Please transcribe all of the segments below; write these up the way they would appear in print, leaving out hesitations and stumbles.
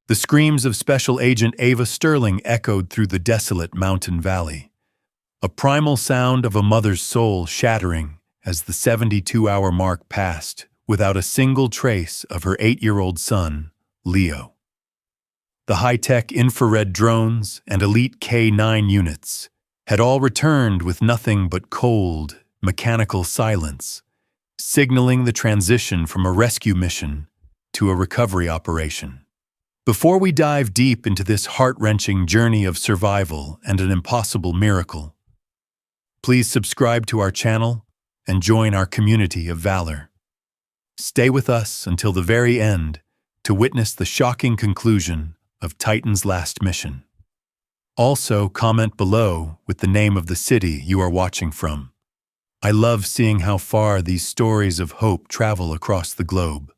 The screams of Special Agent Ava Sterling echoed through the desolate mountain valley, a primal sound of a mother's soul shattering as the 72-hour mark passed without a single trace of her 8-year-old son, Leo. The high-tech infrared drones and elite K-9 units had all returned with nothing but cold, mechanical silence, signaling the transition from a rescue mission to a recovery operation. Before we dive deep into this heart-wrenching journey of survival and an impossible miracle, please subscribe to our channel and join our community of valor. Stay with us until the very end to witness the shocking conclusion of Titan's last mission. Also, comment below with the name of the city you are watching from. I love seeing how far these stories of hope travel across the globe.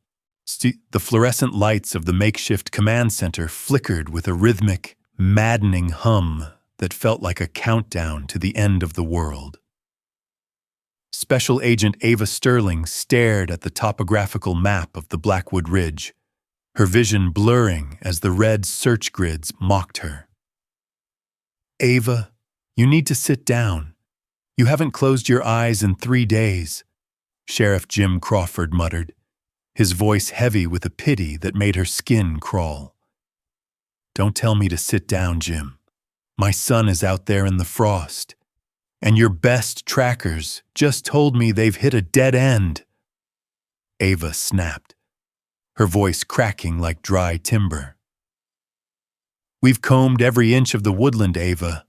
The fluorescent lights of the makeshift command center flickered with a rhythmic, maddening hum that felt like a countdown to the end of the world. Special Agent Ava Sterling stared at the topographical map of the Blackwood Ridge, her vision blurring as the red search grids mocked her. "Ava, you need to sit down. You haven't closed your eyes in 3 days," Sheriff Jim Crawford muttered, his voice heavy with a pity that made her skin crawl. "Don't tell me to sit down, Jim. My son is out there in the frost, and your best trackers just told me they've hit a dead end." Ava snapped, her voice cracking like dry timber. "We've combed every inch of the woodland, Ava.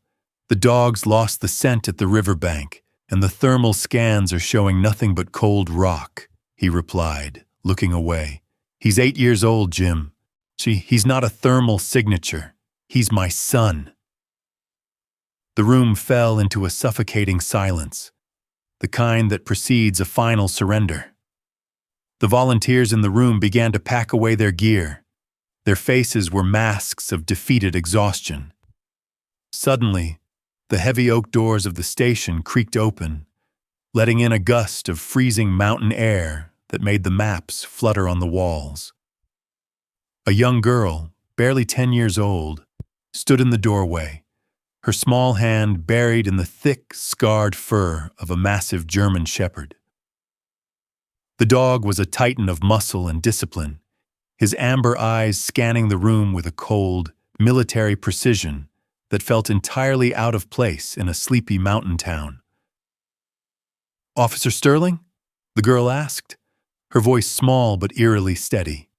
The dogs lost the scent at the riverbank, and the thermal scans are showing nothing but cold rock," he replied, looking away. "He's 8 years old, Jim. He's not a thermal signature. He's my son." The room fell into a suffocating silence, the kind that precedes a final surrender. The volunteers in the room began to pack away their gear. Their faces were masks of defeated exhaustion. Suddenly, the heavy oak doors of the station creaked open, letting in a gust of freezing mountain air that made the maps flutter on the walls. A young girl, barely 10 years old, stood in the doorway, her small hand buried in the thick, scarred fur of a massive German shepherd. The dog was a titan of muscle and discipline, his amber eyes scanning the room with a cold, military precision that felt entirely out of place in a sleepy mountain town. "Officer Sterling?" the girl asked, her voice small but eerily steady.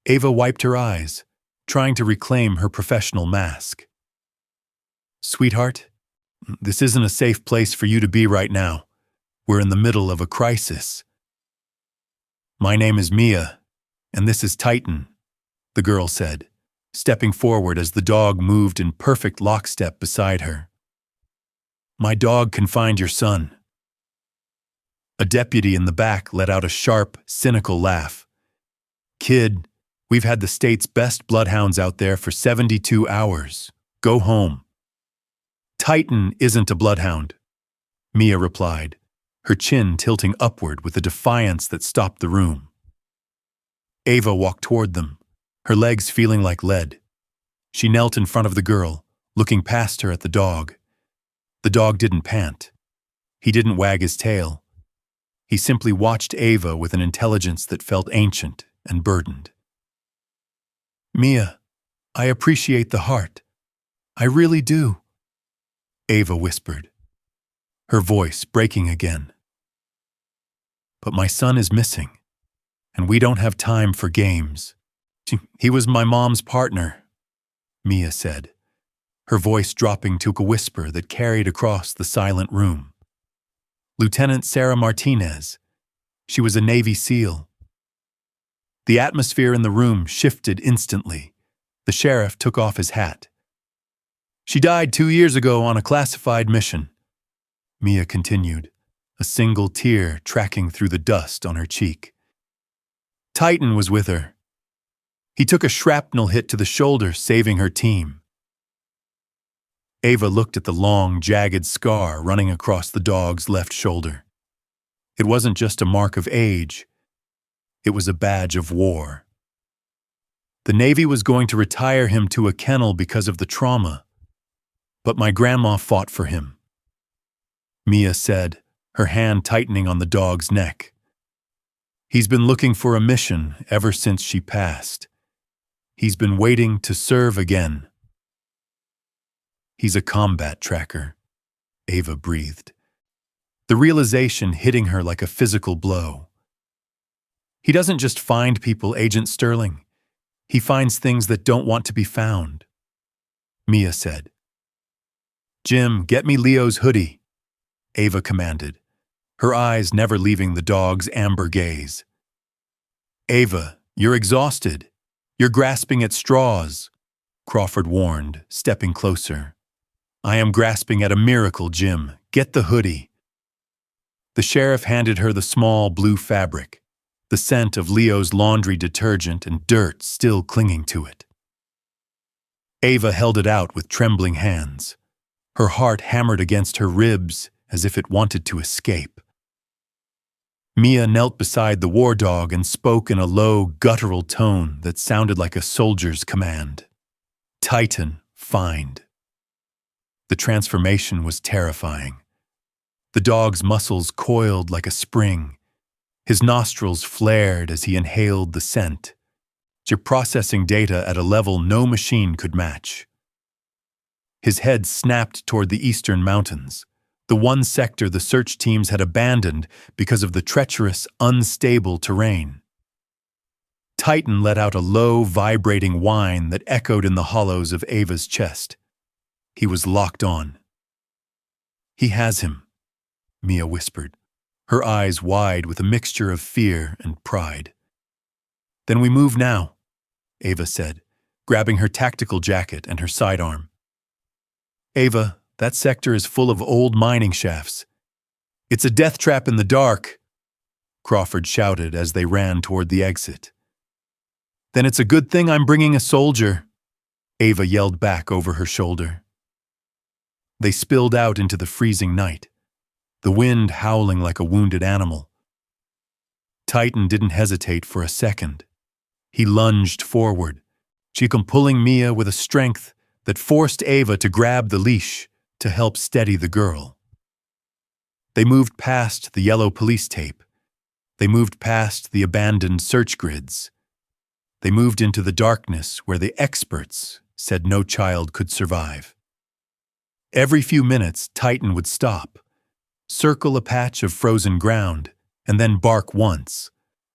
Ava wiped her eyes, trying to reclaim her professional mask. "Sweetheart, this isn't a safe place for you to be right now. We're in the middle of a crisis." "My name is Mia, and this is Titan," the girl said, stepping forward as the dog moved in perfect lockstep beside her. "My dog can find your son." A deputy in the back let out a sharp, cynical laugh. "Kid, we've had the state's best bloodhounds out there for 72 hours. Go home." "Titan isn't a bloodhound," Mia replied, her chin tilting upward with a defiance that stopped the room. Ava walked toward them, her legs feeling like lead. She knelt in front of the girl, looking past her at the dog. The dog didn't pant. He didn't wag his tail. He simply watched Ava with an intelligence that felt ancient and burdened. "Mia, I appreciate the heart. I really do," Ava whispered, her voice breaking again. "But my son is missing, and we don't have time for games. He was my mom's partner," Mia said, her voice dropping to a whisper that carried across the silent room. "Lieutenant Sarah Martinez. She was a Navy SEAL." The atmosphere in the room shifted instantly. The sheriff took off his hat. "She died 2 years ago on a classified mission," Mia continued, a single tear tracking through the dust on her cheek. "Titan was with her. He took a shrapnel hit to the shoulder, saving her team." Ava looked at the long, jagged scar running across the dog's left shoulder. It wasn't just a mark of age. It was a badge of war. The Navy was going to retire him to a kennel because of the trauma, but my grandma fought for him," Mia said, her hand tightening on the dog's neck. "He's been looking for a mission ever since she passed. He's been waiting to serve again." "He's a combat tracker," Ava breathed, the realization hitting her like a physical blow. "He doesn't just find people, Agent Sterling. He finds things that don't want to be found," Mia said. "Jim, get me Leo's hoodie," Ava commanded, her eyes never leaving the dog's amber gaze. "Ava, you're exhausted. You're grasping at straws," Crawford warned, stepping closer. "I am grasping at a miracle, Jim. Get the hoodie." The sheriff handed her the small blue fabric, the scent of Leo's laundry detergent and dirt still clinging to it. Ava held it out with trembling hands. Her heart hammered against her ribs as if it wanted to escape. Mia knelt beside the war dog and spoke in a low, guttural tone that sounded like a soldier's command. "Titan, find." The transformation was terrifying. The dog's muscles coiled like a spring. His nostrils flared as he inhaled the scent. You're processing data at a level no machine could match. His head snapped toward the eastern mountains, the one sector the search teams had abandoned because of the treacherous, unstable terrain. Titan let out a low, vibrating whine that echoed in the hollows of Ava's chest. He was locked on. "He has him," Mia whispered, her eyes wide with a mixture of fear and pride. "Then we move now," Ava said, grabbing her tactical jacket and her sidearm. "Ava, that sector is full of old mining shafts. It's a death trap in the dark," Crawford shouted as they ran toward the exit. "Then it's a good thing I'm bringing a soldier," Ava yelled back over her shoulder. They spilled out into the freezing night, the wind howling like a wounded animal. Titan didn't hesitate for a second. He lunged forward, pulling Mia with a strength that forced Ava to grab the leash to help steady the girl. They moved past the yellow police tape. They moved past the abandoned search grids. They moved into the darkness where the experts said no child could survive. Every few minutes, Titan would stop, circle a patch of frozen ground, and then bark once,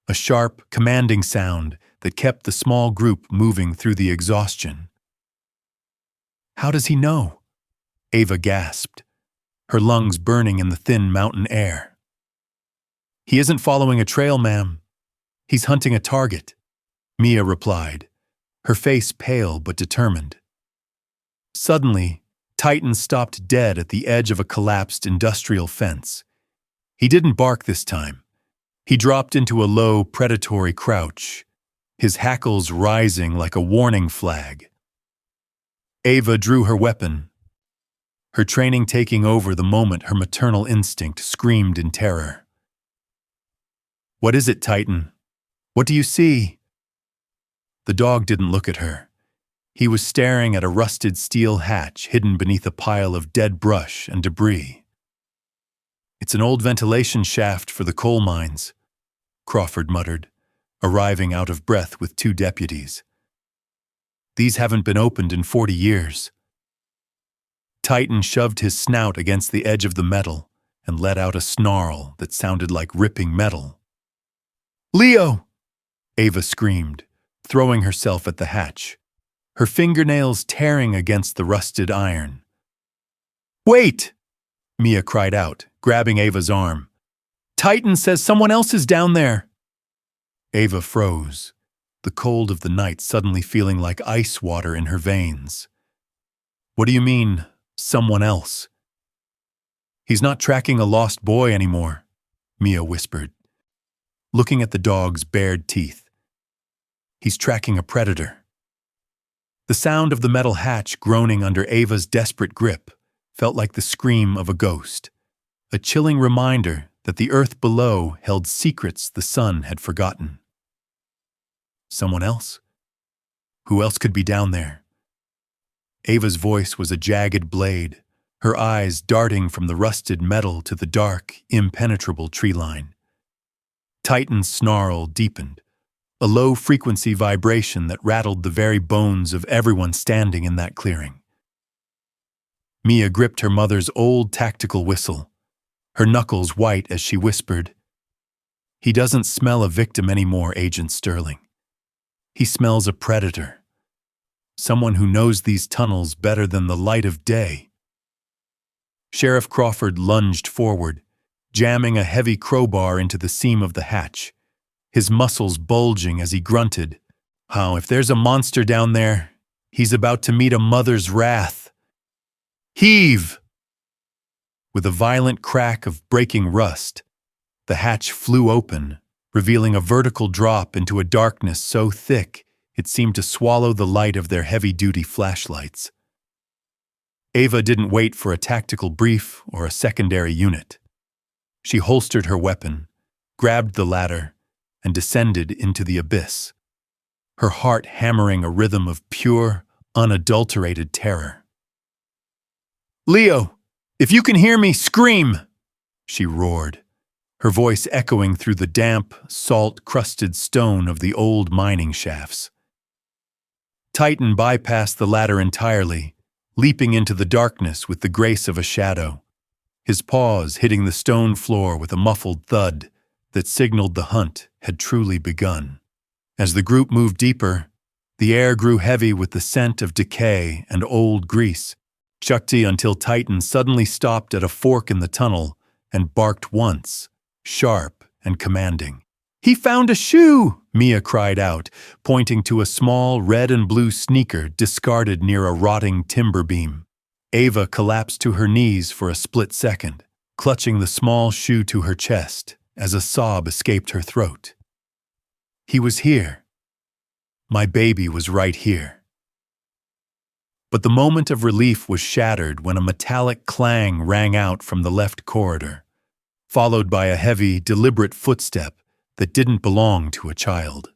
a sharp, commanding sound that kept the small group moving through the exhaustion. "How does he know?" Ava gasped, her lungs burning in the thin mountain air. "He isn't following a trail, ma'am. He's hunting a target," Mia replied, her face pale but determined. Suddenly, Titan stopped dead at the edge of a collapsed industrial fence. He didn't bark this time. He dropped into a low, predatory crouch, his hackles rising like a warning flag. Ava drew her weapon, her training taking over the moment her maternal instinct screamed in terror. "What is it, Titan? What do you see?" The dog didn't look at her. He was staring at a rusted steel hatch hidden beneath a pile of dead brush and debris. "It's an old ventilation shaft for the coal mines," Crawford muttered, arriving out of breath with 2 deputies. "These haven't been opened in 40 years. Titan shoved his snout against the edge of the metal and let out a snarl that sounded like ripping metal. "Leo!" Ava screamed, throwing herself at the hatch, her fingernails tearing against the rusted iron. "Wait!" Mia cried out, grabbing Ava's arm. "Titan says someone else is down there." Ava froze, the cold of the night suddenly feeling like ice water in her veins. "What do you mean, someone else?" "He's not tracking a lost boy anymore," Mia whispered, looking at the dog's bared teeth. "He's tracking a predator." The sound of the metal hatch groaning under Ava's desperate grip felt like the scream of a ghost, a chilling reminder that the earth below held secrets the sun had forgotten. "Someone else?" Who else could be down there? Ava's voice was a jagged blade, her eyes darting from the rusted metal to the dark, impenetrable tree line. Titan's snarl deepened, a low-frequency vibration that rattled the very bones of everyone standing in that clearing. Mia gripped her mother's old tactical whistle, her knuckles white as she whispered, "He doesn't smell a victim anymore, Agent Sterling. He smells a predator. Someone who knows these tunnels better than the light of day." Sheriff Crawford lunged forward, jamming a heavy crowbar into the seam of the hatch, his muscles bulging as he grunted, if there's a monster down there, he's about to meet a mother's wrath." "Heave!" With a violent crack of breaking rust, the hatch flew open, revealing a vertical drop into a darkness so thick it seemed to swallow the light of their heavy-duty flashlights. Ava didn't wait for a tactical brief or a secondary unit. She holstered her weapon, grabbed the ladder, and descended into the abyss, her heart hammering a rhythm of pure, unadulterated terror. "Leo, if you can hear me, scream!" she roared, her voice echoing through the damp, salt-crusted stone of the old mining shafts. Titan bypassed the ladder entirely, leaping into the darkness with the grace of a shadow, his paws hitting the stone floor with a muffled thud that signaled the hunt had truly begun. As the group moved deeper, the air grew heavy with the scent of decay and old grease, chuckty until Titan suddenly stopped at a fork in the tunnel and barked once, sharp and commanding. "He found a shoe!" Mia cried out, pointing to a small red and blue sneaker discarded near a rotting timber beam. Ava collapsed to her knees for a split second, clutching the small shoe to her chest as a sob escaped her throat. He was here. My baby was right here. But the moment of relief was shattered when a metallic clang rang out from the left corridor, followed by a heavy, deliberate footstep that didn't belong to a child.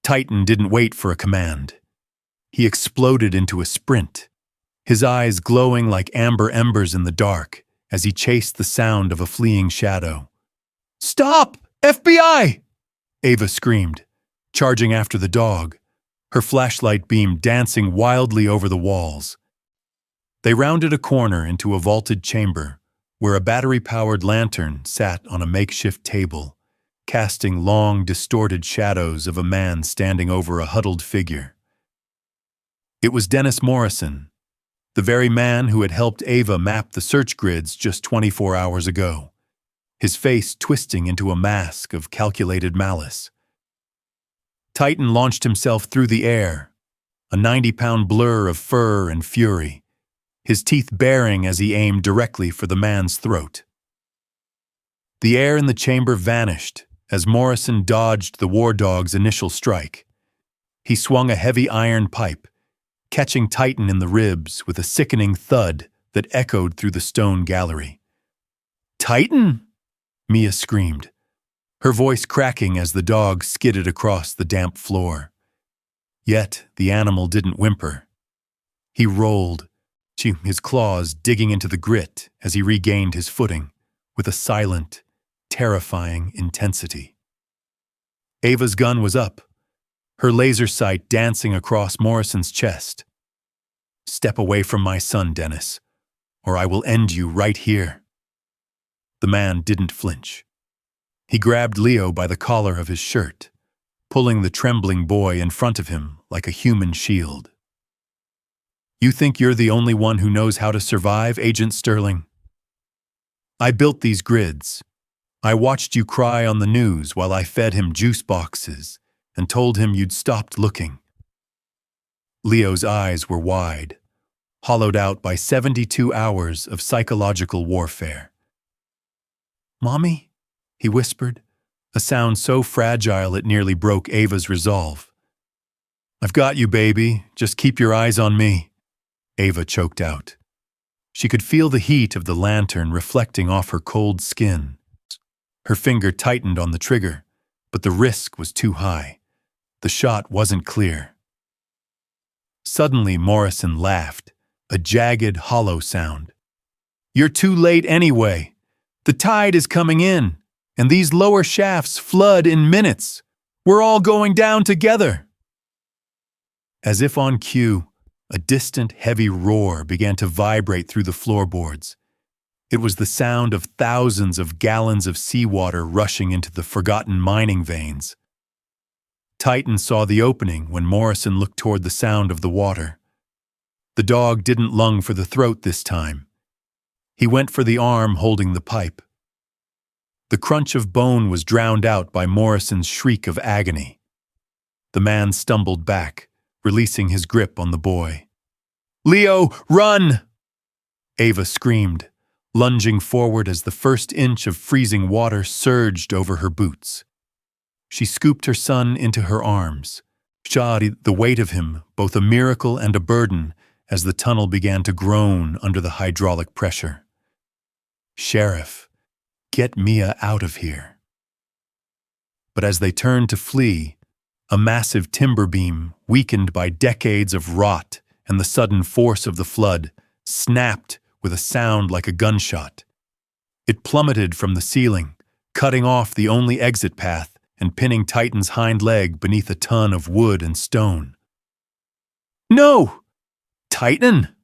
Titan didn't wait for a command. He exploded into a sprint, his eyes glowing like amber embers in the dark as he chased the sound of a fleeing shadow. "Stop! FBI!" Ava screamed, charging after the dog, her flashlight beam dancing wildly over the walls. They rounded a corner into a vaulted chamber where a battery-powered lantern sat on a makeshift table, casting long, distorted shadows of a man standing over a huddled figure. It was Dennis Morrison, the very man who had helped Ava map the search grids just 24 hours ago, his face twisting into a mask of calculated malice. Titan launched himself through the air, a 90-pound blur of fur and fury, his teeth baring as he aimed directly for the man's throat. The air in the chamber vanished as Morrison dodged the war dog's initial strike. He swung a heavy iron pipe, catching Titan in the ribs with a sickening thud that echoed through the stone gallery. "Titan!" Mia screamed, her voice cracking as the dog skidded across the damp floor. Yet the animal didn't whimper. He rolled, his claws digging into the grit as he regained his footing, with a silent, terrifying intensity. Ava's gun was up, her laser sight dancing across Morrison's chest. "Step away from my son, Dennis, or I will end you right here." The man didn't flinch. He grabbed Leo by the collar of his shirt, pulling the trembling boy in front of him like a human shield. "You think you're the only one who knows how to survive, Agent Sterling? I built these grids. I watched you cry on the news while I fed him juice boxes and told him you'd stopped looking." Leo's eyes were wide, hollowed out by 72 hours of psychological warfare. "Mommy?" he whispered, a sound so fragile it nearly broke Ava's resolve. "I've got you, baby. Just keep your eyes on me," Ava choked out. She could feel the heat of the lantern reflecting off her cold skin. Her finger tightened on the trigger, but the risk was too high. The shot wasn't clear. Suddenly, Morrison laughed, a jagged, hollow sound. "You're too late anyway. The tide is coming in, and these lower shafts flood in minutes. We're all going down together." As if on cue, a distant, heavy roar began to vibrate through the floorboards. It was the sound of thousands of gallons of seawater rushing into the forgotten mining veins. Titan saw the opening when Morrison looked toward the sound of the water. The dog didn't lung for the throat this time. He went for the arm holding the pipe. The crunch of bone was drowned out by Morrison's shriek of agony. The man stumbled back, releasing his grip on the boy. "Leo, run!" Ava screamed, lunging forward as the first inch of freezing water surged over her boots. She scooped her son into her arms, Shari, the weight of him, both a miracle and a burden, as the tunnel began to groan under the hydraulic pressure. "Sheriff, get Mia out of here." But as they turned to flee, a massive timber beam, weakened by decades of rot and the sudden force of the flood, snapped with a sound like a gunshot. It plummeted from the ceiling, cutting off the only exit path and pinning Titan's hind leg beneath a ton of wood and stone. "No! Titan!"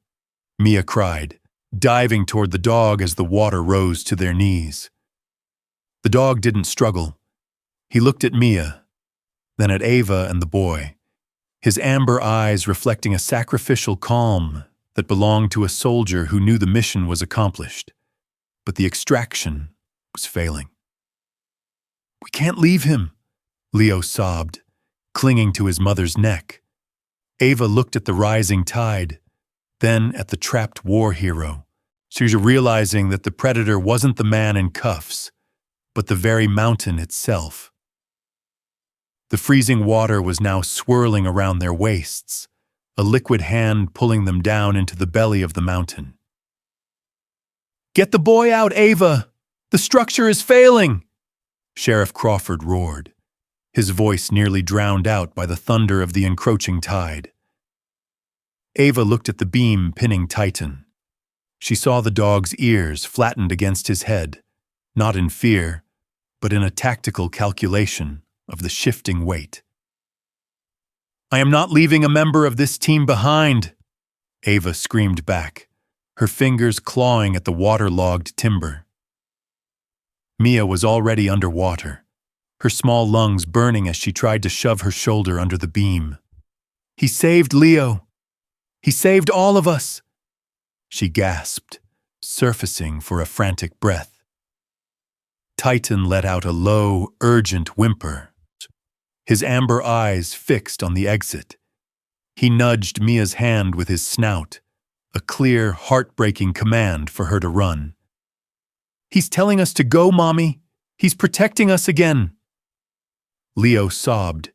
Mia cried, diving toward the dog as the water rose to their knees. The dog didn't struggle. He looked at Mia, then at Ava and the boy, his amber eyes reflecting a sacrificial calm that belonged to a soldier who knew the mission was accomplished, but the extraction was failing. "We can't leave him," Leo sobbed, clinging to his mother's neck. Ava looked at the rising tide, then at the trapped war hero, she was realizing that the predator wasn't the man in cuffs, but the very mountain itself. The freezing water was now swirling around their waists, a liquid hand pulling them down into the belly of the mountain. "Get the boy out, Ava! The structure is failing!" Sheriff Crawford roared, his voice nearly drowned out by the thunder of the encroaching tide. Ava looked at the beam pinning Titan. She saw the dog's ears flattened against his head, not in fear, but in a tactical calculation of the shifting weight. "I am not leaving a member of this team behind," Ava screamed back, her fingers clawing at the waterlogged timber. Mia was already underwater, her small lungs burning as she tried to shove her shoulder under the beam. "He saved Leo. He saved all of us," she gasped, surfacing for a frantic breath. Titan let out a low, urgent whimper, his amber eyes fixed on the exit. He nudged Mia's hand with his snout, a clear, heartbreaking command for her to run. "He's telling us to go, Mommy. He's protecting us again." Leo sobbed,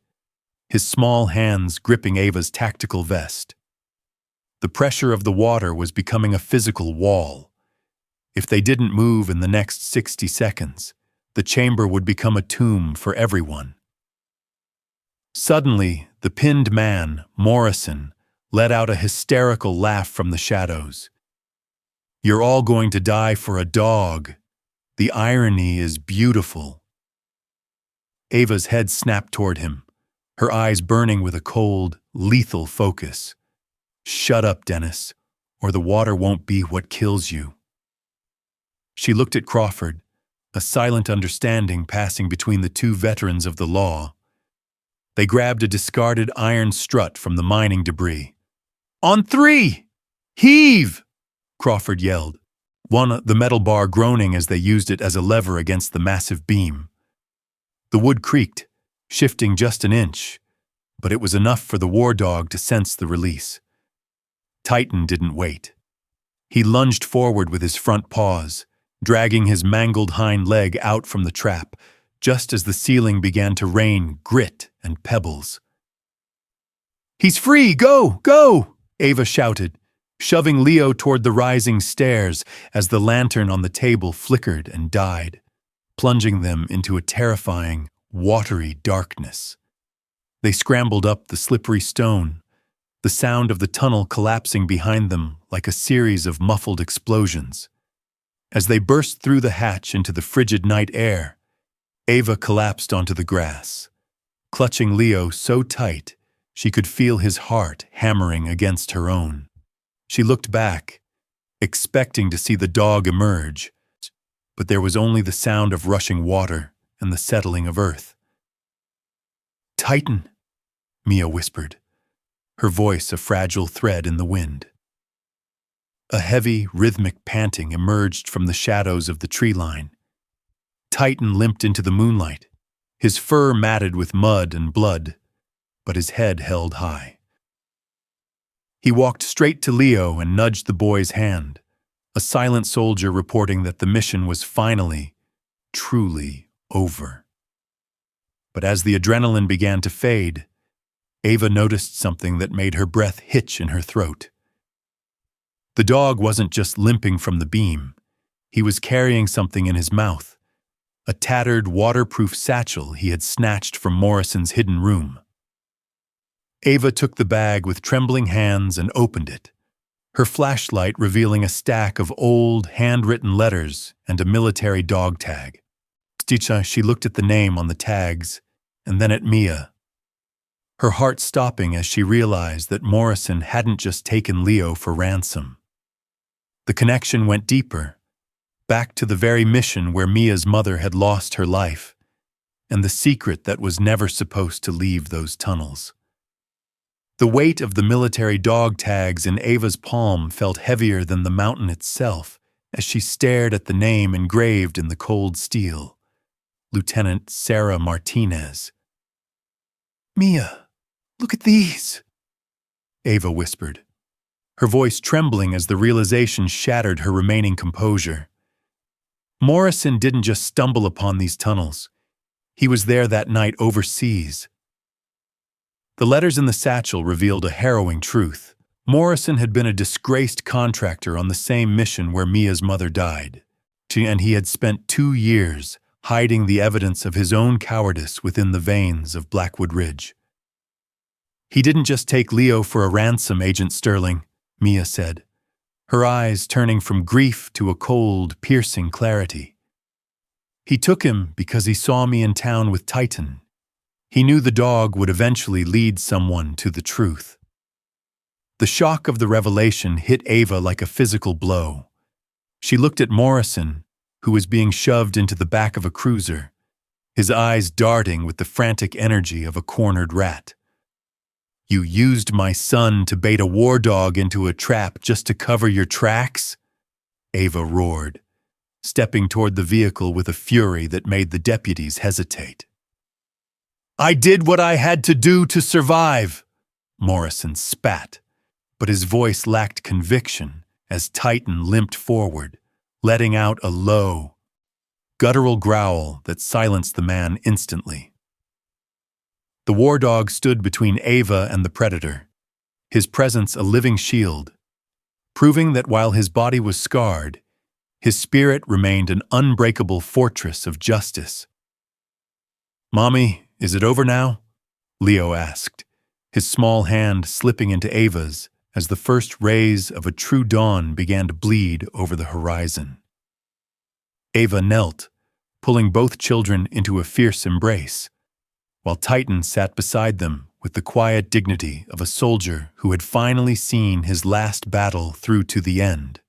his small hands gripping Ava's tactical vest. The pressure of the water was becoming a physical wall. If they didn't move in the next 60 seconds, the chamber would become a tomb for everyone. Suddenly, the pinned man, Morrison, let out a hysterical laugh from the shadows. "You're all going to die for a dog. The irony is beautiful." Ava's head snapped toward him, her eyes burning with a cold, lethal focus. "Shut up, Dennis, or the water won't be what kills you." She looked at Crawford, a silent understanding passing between the two veterans of the law. They grabbed a discarded iron strut from the mining debris. "On 3! Heave!" Crawford yelled, the metal bar groaning as they used it as a lever against the massive beam. The wood creaked, shifting just an inch, but it was enough for the war dog to sense the release. Titan didn't wait. He lunged forward with his front paws, dragging his mangled hind leg out from the trap, just as the ceiling began to rain grit and pebbles. "He's free! Go! Go!" Ava shouted, shoving Leo toward the rising stairs as the lantern on the table flickered and died, plunging them into a terrifying, watery darkness. They scrambled up the slippery stone, the sound of the tunnel collapsing behind them like a series of muffled explosions. As they burst through the hatch into the frigid night air, Ava collapsed onto the grass, clutching Leo so tight she could feel his heart hammering against her own. She looked back, expecting to see the dog emerge, but there was only the sound of rushing water and the settling of earth. "Titan," Mia whispered, her voice a fragile thread in the wind. A heavy, rhythmic panting emerged from the shadows of the tree line. Titan limped into the moonlight, his fur matted with mud and blood, but his head held high. He walked straight to Leo and nudged the boy's hand, a silent soldier reporting that the mission was finally, truly over. But as the adrenaline began to fade, Ava noticed something that made her breath hitch in her throat. The dog wasn't just limping from the beam. He was carrying something in his mouth, a tattered, waterproof satchel he had snatched from Morrison's hidden room. Ava took the bag with trembling hands and opened it, her flashlight revealing a stack of old, handwritten letters and a military dog tag. She looked at the name on the tags and then at Mia, her heart stopping as she realized that Morrison hadn't just taken Leo for ransom. The connection went deeper, back to the very mission where Mia's mother had lost her life, and the secret that was never supposed to leave those tunnels. The weight of the military dog tags in Ava's palm felt heavier than the mountain itself as she stared at the name engraved in the cold steel, Lieutenant Sarah Martinez. "Mia, look at these," Ava whispered, her voice trembling as the realization shattered her remaining composure. Morrison didn't just stumble upon these tunnels. He was there that night overseas. The letters in the satchel revealed a harrowing truth. Morrison had been a disgraced contractor on the same mission where Mia's mother died, and he had spent 2 years hiding the evidence of his own cowardice within the veins of Blackwood Ridge. "He didn't just take Leo for a ransom, Agent Sterling," Mia said, her eyes turning from grief to a cold, piercing clarity. "He took him because he saw me in town with Titan. He knew the dog would eventually lead someone to the truth." The shock of the revelation hit Ava like a physical blow. She looked at Morrison, who was being shoved into the back of a cruiser, his eyes darting with the frantic energy of a cornered rat. "You used my son to bait a war dog into a trap just to cover your tracks?" Ava roared, stepping toward the vehicle with a fury that made the deputies hesitate. "I did what I had to do to survive," Morrison spat, but his voice lacked conviction as Titan limped forward, letting out a low, guttural growl that silenced the man instantly. The war dog stood between Ava and the predator, his presence a living shield, proving that while his body was scarred, his spirit remained an unbreakable fortress of justice. "Mommy, is it over now?" Leo asked, his small hand slipping into Ava's as the first rays of a true dawn began to bleed over the horizon. Ava knelt, pulling both children into a fierce embrace, while Titan sat beside them with the quiet dignity of a soldier who had finally seen his last battle through to the end.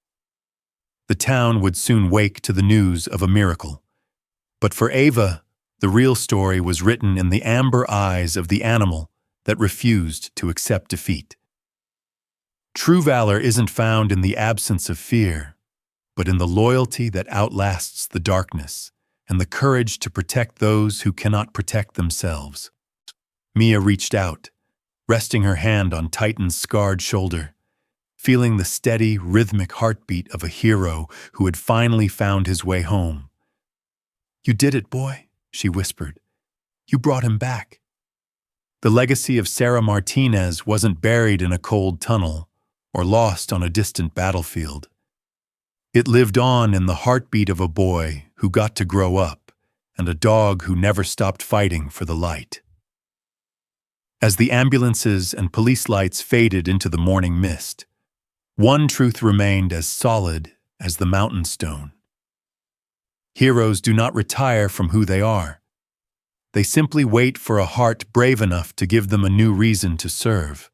The town would soon wake to the news of a miracle, but for Ava, the real story was written in the amber eyes of the animal that refused to accept defeat. True valor isn't found in the absence of fear, but in the loyalty that outlasts the darkness and the courage to protect those who cannot protect themselves. Mia reached out, resting her hand on Titan's scarred shoulder, feeling the steady, rhythmic heartbeat of a hero who had finally found his way home. "You did it, boy," she whispered. "You brought him back." The legacy of Sarah Martinez wasn't buried in a cold tunnel or lost on a distant battlefield. It lived on in the heartbeat of a boy who got to grow up and a dog who never stopped fighting for the light. As the ambulances and police lights faded into the morning mist, one truth remained as solid as the mountain stone. Heroes do not retire from who they are. They simply wait for a heart brave enough to give them a new reason to serve.